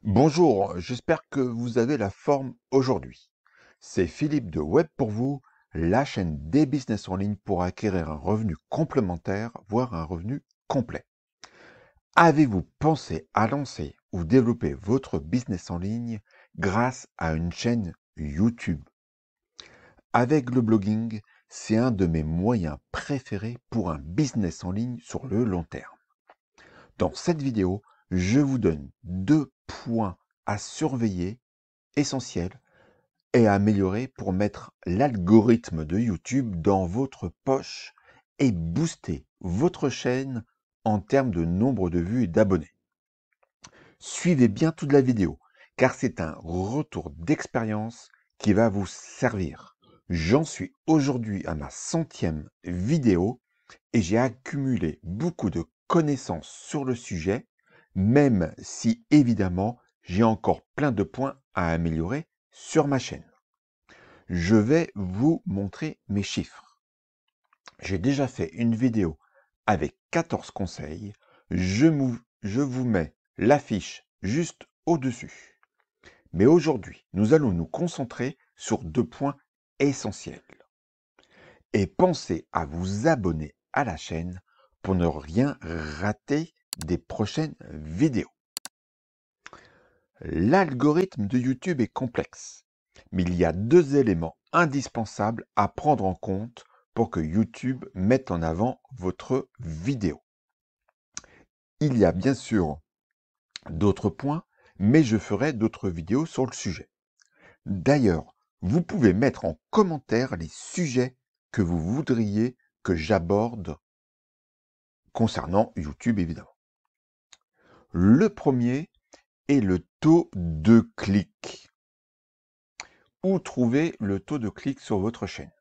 Bonjour, j'espère que vous avez la forme aujourd'hui. C'est Philippe de Web pour vous, la chaîne des business en ligne pour acquérir un revenu complémentaire, voire un revenu complet. Avez-vous pensé à lancer ou développer votre business en ligne grâce à une chaîne YouTube? Avec le blogging, c'est un de mes moyens préférés pour un business en ligne sur le long terme. Dans cette vidéo, je vous donne 2 points à surveiller essentiels et à améliorer pour mettre l'algorithme de YouTube dans votre poche et booster votre chaîne en termes de nombre de vues et d'abonnés. Suivez bien toute la vidéo, car c'est un retour d'expérience qui va vous servir. J'en suis aujourd'hui à ma 100e vidéo et j'ai accumulé beaucoup de connaissances sur le sujet, même si évidemment j'ai encore plein de points à améliorer sur ma chaîne. Je vais vous montrer mes chiffres. J'ai déjà fait une vidéo avec 14 conseils. Je vous mets l'affiche juste au-dessus. Mais aujourd'hui, nous allons nous concentrer sur 2 points essentiels. Et pensez à vous abonner à la chaîne pour ne rien rater des prochaines vidéos. L'algorithme de YouTube est complexe, mais il y a 2 éléments indispensables à prendre en compte pour que YouTube mette en avant votre vidéo. Il y a bien sûr d'autres points, mais je ferai d'autres vidéos sur le sujet. D'ailleurs, vous pouvez mettre en commentaire les sujets que vous voudriez que j'aborde concernant YouTube évidemment. Le premier est le taux de clic. Où trouver le taux de clic sur votre chaîne?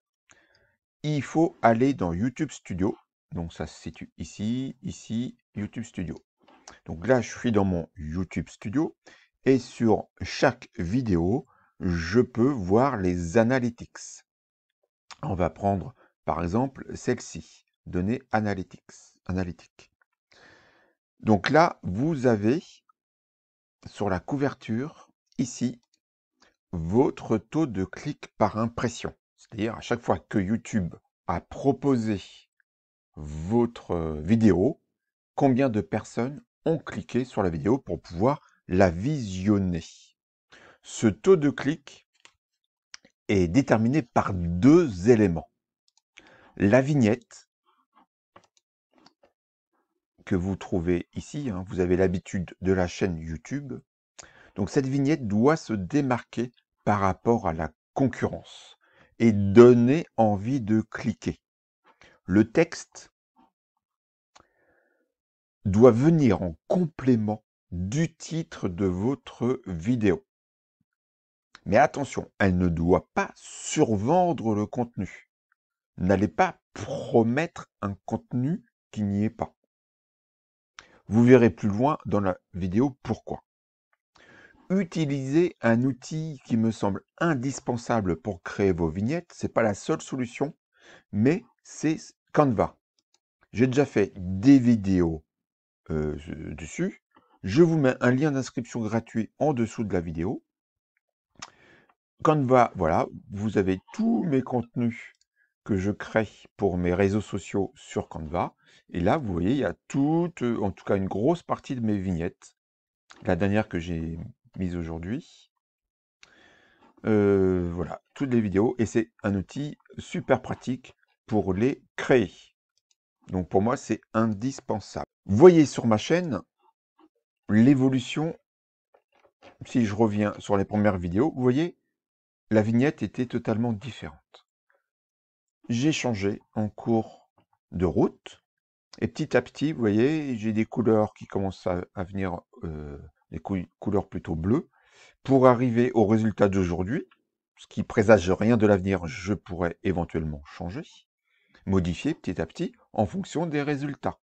Il faut aller dans YouTube Studio. Donc ça se situe ici, ici, YouTube Studio. Donc là, je suis dans mon YouTube Studio et sur chaque vidéo, je peux voir les analytics. On va prendre par exemple celle-ci, données analytiques. Donc là, vous avez sur la couverture, ici, votre taux de clic par impression. C'est-à-dire à chaque fois que YouTube a proposé votre vidéo, combien de personnes ont cliqué sur la vidéo pour pouvoir la visionner. Ce taux de clic est déterminé par 2 éléments. La vignette que vous trouvez ici, vous avez l'habitude de la chaîne YouTube. Donc cette vignette doit se démarquer par rapport à la concurrence et donner envie de cliquer. Le texte doit venir en complément du titre de votre vidéo. Mais attention, elle ne doit pas survendre le contenu. N'allez pas promettre un contenu qui n'y est pas. Vous verrez plus loin dans la vidéo pourquoi. Utilisez un outil qui me semble indispensable pour créer vos vignettes. Ce n'est pas la seule solution, mais c'est Canva. J'ai déjà fait des vidéos dessus. Je vous mets un lien d'inscription gratuit en dessous de la vidéo. Canva, voilà, vous avez tous mes contenus que je crée pour mes réseaux sociaux sur Canva. Et là, vous voyez, il y a en tout cas une grosse partie de mes vignettes. La dernière que j'ai mise aujourd'hui. Voilà, toutes les vidéos. Et c'est un outil super pratique pour les créer. Donc pour moi, c'est indispensable. Vous voyez sur ma chaîne l'évolution. Si je reviens sur les premières vidéos, vous voyez, la vignette était totalement différente. J'ai changé en cours de route. Et petit à petit, vous voyez, j'ai des couleurs qui commencent à venir, des couleurs plutôt bleues, pour arriver au résultat d'aujourd'hui, ce qui présage rien de l'avenir, je pourrais éventuellement changer, modifier petit à petit, en fonction des résultats.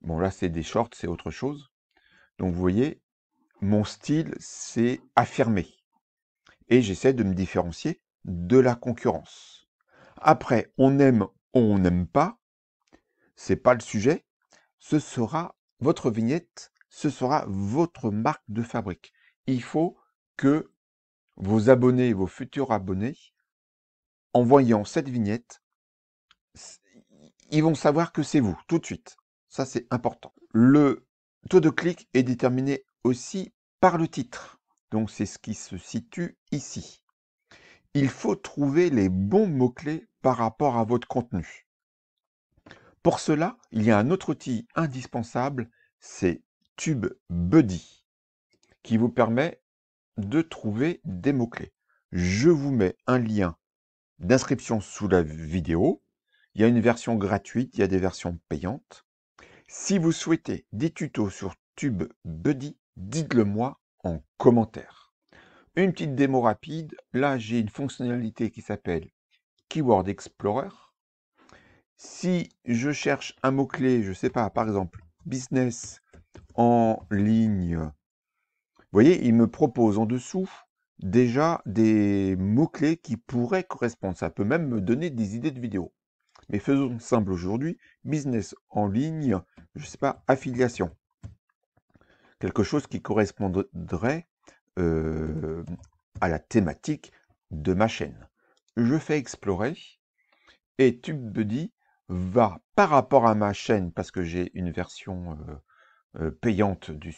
Bon, là, c'est des shorts, c'est autre chose. Donc, vous voyez, mon style s'est affirmé. Et j'essaie de me différencier de la concurrence. Après, on aime ou on n'aime pas, c'est pas le sujet. Ce sera votre vignette ce sera votre marque de fabrique. Il faut que vos abonnés, vos futurs abonnés, en voyant cette vignette, ils vont savoir que c'est vous, tout de suite. Ça, c'est important. Le taux de clic est déterminé aussi par le titre. Donc, c'est ce qui se situe ici. Il faut trouver les bons mots-clés par rapport à votre contenu. Pour cela, il y a un autre outil indispensable, c'est TubeBuddy, qui vous permet de trouver des mots-clés. Je vous mets un lien d'inscription sous la vidéo. Il y a une version gratuite, il y a des versions payantes. Si vous souhaitez des tutos sur TubeBuddy, dites-le moi en commentaire. Une petite démo rapide. Là, j'ai une fonctionnalité qui s'appelle Keyword Explorer. Si je cherche un mot-clé, je ne sais pas, par exemple, business en ligne, vous voyez, il me propose en dessous déjà des mots-clés qui pourraient correspondre. Ça peut même me donner des idées de vidéos. Mais faisons simple aujourd'hui, business en ligne, je ne sais pas, affiliation. Quelque chose qui correspondrait à la thématique de ma chaîne. Je fais explorer et TubeBuddy va, par rapport à ma chaîne, parce que j'ai une version payante du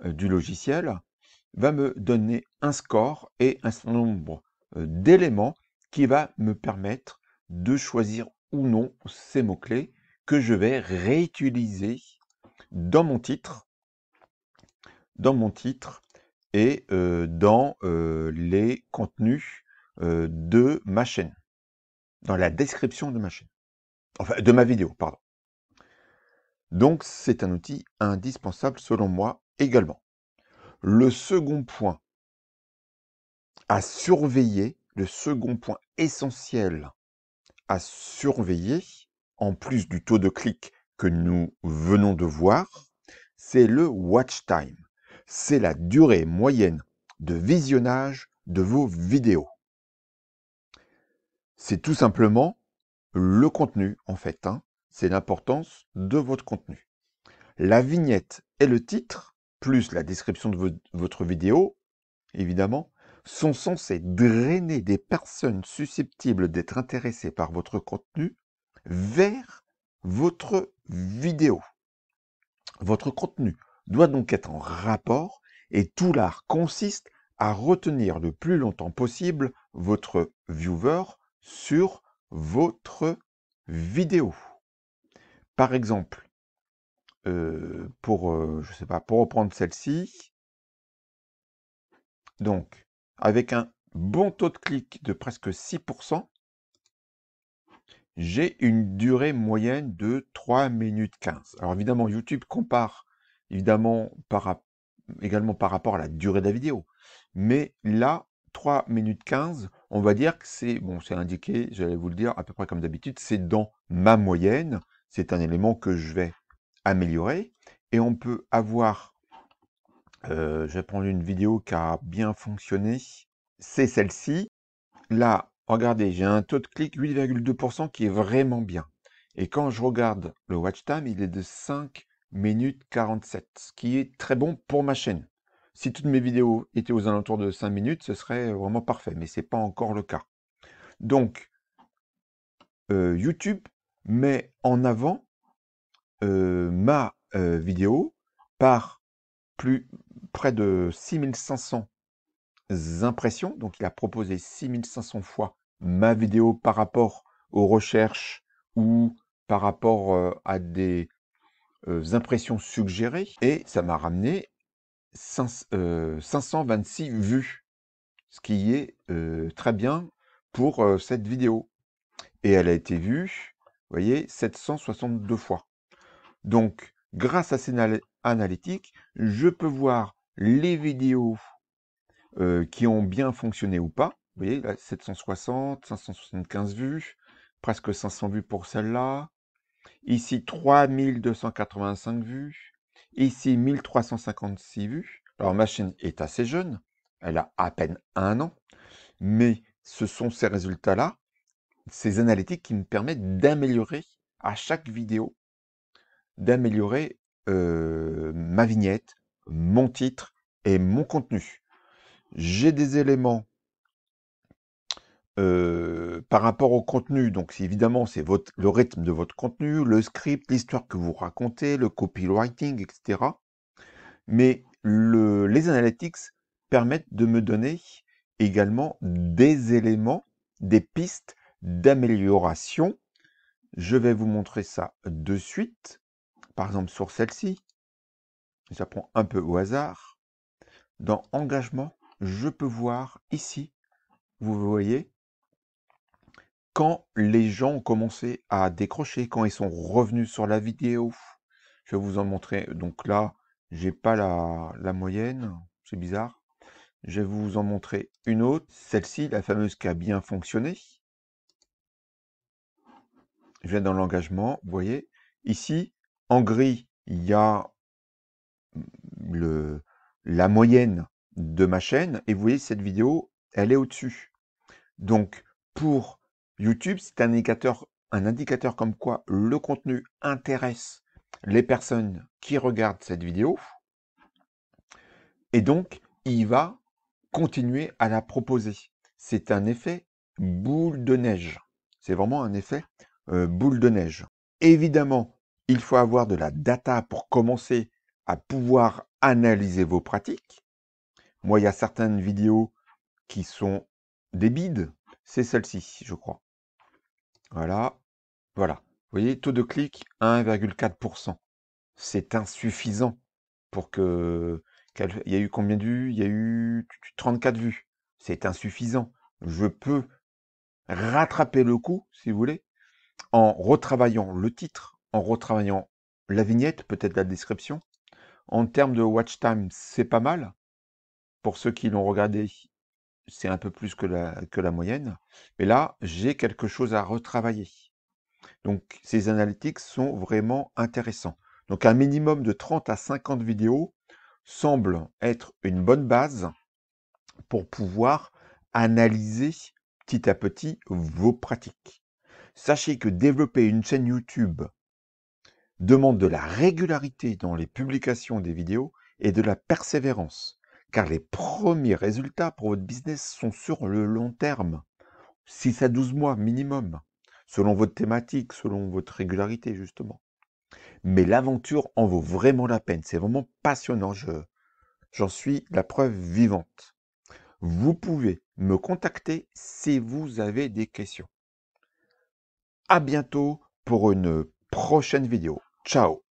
logiciel, va me donner un score et un certain nombre d'éléments qui va me permettre de choisir ou non ces mots-clés que je vais réutiliser dans mon titre et dans les contenus de ma chaîne, dans la description de ma chaîne, enfin de ma vidéo, pardon. Donc c'est un outil indispensable selon moi également. Le second point à surveiller, le second point essentiel à surveiller, en plus du taux de clic que nous venons de voir, c'est le watch time. C'est la durée moyenne de visionnage de vos vidéos. C'est tout simplement le contenu, en fait. C'est l'importance de votre contenu. La vignette et le titre, plus la description de votre vidéo, évidemment, sont censés drainer des personnes susceptibles d'être intéressées par votre contenu vers votre vidéo. Votre contenu doit donc être en rapport et tout l'art consiste à retenir le plus longtemps possible votre viewer sur votre vidéo. Par exemple, je sais pas, pour reprendre celle-ci, donc avec un bon taux de clic de presque 6%, j'ai une durée moyenne de 3 minutes 15. Alors évidemment, YouTube compare évidemment également par rapport à la durée de la vidéo. Mais là, 3 minutes 15, on va dire que c'est indiqué, j'allais vous le dire, à peu près comme d'habitude, c'est dans ma moyenne. C'est un élément que je vais améliorer. Et on peut avoir, je vais prendre une vidéo qui a bien fonctionné, c'est celle-ci. Là, regardez, j'ai un taux de clic 8,2% qui est vraiment bien. Et quand je regarde le watch time, il est de 5 minutes 47, ce qui est très bon pour ma chaîne. Si toutes mes vidéos étaient aux alentours de 5 minutes, ce serait vraiment parfait, mais ce n'est pas encore le cas. Donc, YouTube met en avant ma vidéo par près de 6500 impressions. Donc, il a proposé 6500 fois ma vidéo par rapport aux recherches ou par rapport à des impressions suggérées. Et ça m'a ramené 526 vues, ce qui est très bien pour cette vidéo. Et elle a été vue, vous voyez, 762 fois. Donc, grâce à ces analytiques, je peux voir les vidéos qui ont bien fonctionné ou pas. Vous voyez, là, 760, 575 vues, presque 500 vues pour celle-là. Ici, 3285 vues. Ici, 1356 vues. Alors, ma chaîne est assez jeune. Elle a à peine 1 an. Mais ce sont ces résultats-là, ces analytiques qui me permettent d'améliorer à chaque vidéo, d'améliorer ma vignette, mon titre et mon contenu. J'ai des éléments par rapport au contenu, donc évidemment, c'est le rythme de votre contenu, le script, l'histoire que vous racontez, le copywriting, etc. Mais les analytics permettent de me donner également des éléments, des pistes d'amélioration. Je vais vous montrer ça de suite. Par exemple, sur celle-ci, j'apprends un peu au hasard. Dans engagement, je peux voir ici, vous voyez, quand les gens ont commencé à décrocher, quand ils sont revenus sur la vidéo. Je vais vous en montrer. Donc là, j'ai pas la moyenne, c'est bizarre. Je vais vous en montrer une autre, celle-ci, la fameuse qui a bien fonctionné. Je viens dans l'engagement, vous voyez. Ici, en gris, il y a la moyenne de ma chaîne. Et vous voyez, cette vidéo, elle est au-dessus. Donc, pour YouTube, c'est un indicateur comme quoi le contenu intéresse les personnes qui regardent cette vidéo. Et donc, il va continuer à la proposer. C'est un effet boule de neige. C'est vraiment un effet boule de neige. Évidemment, il faut avoir de la data pour commencer à pouvoir analyser vos pratiques. Moi, il y a certaines vidéos qui sont des bides. C'est celle-ci, je crois. Voilà. Voilà. Vous voyez, taux de clic 1,4%. C'est insuffisant pour que... Il y a eu combien de vues? Il y a eu 34 vues. C'est insuffisant. Je peux rattraper le coup, si vous voulez, en retravaillant le titre, en retravaillant la vignette, peut-être la description. En termes de watch time, c'est pas mal. Pour ceux qui l'ont regardé, c'est un peu plus que la moyenne. Mais là, j'ai quelque chose à retravailler. Donc, ces analytics sont vraiment intéressants. Donc, un minimum de 30 à 50 vidéos semble être une bonne base pour pouvoir analyser petit à petit vos pratiques. Sachez que développer une chaîne YouTube demande de la régularité dans les publications des vidéos et de la persévérance, car les premiers résultats pour votre business sont sur le long terme, 6 à 12 mois minimum, selon votre thématique, selon votre régularité justement. Mais l'aventure en vaut vraiment la peine, c'est vraiment passionnant, j'en suis la preuve vivante. Vous pouvez me contacter si vous avez des questions. À bientôt pour une prochaine vidéo. Ciao!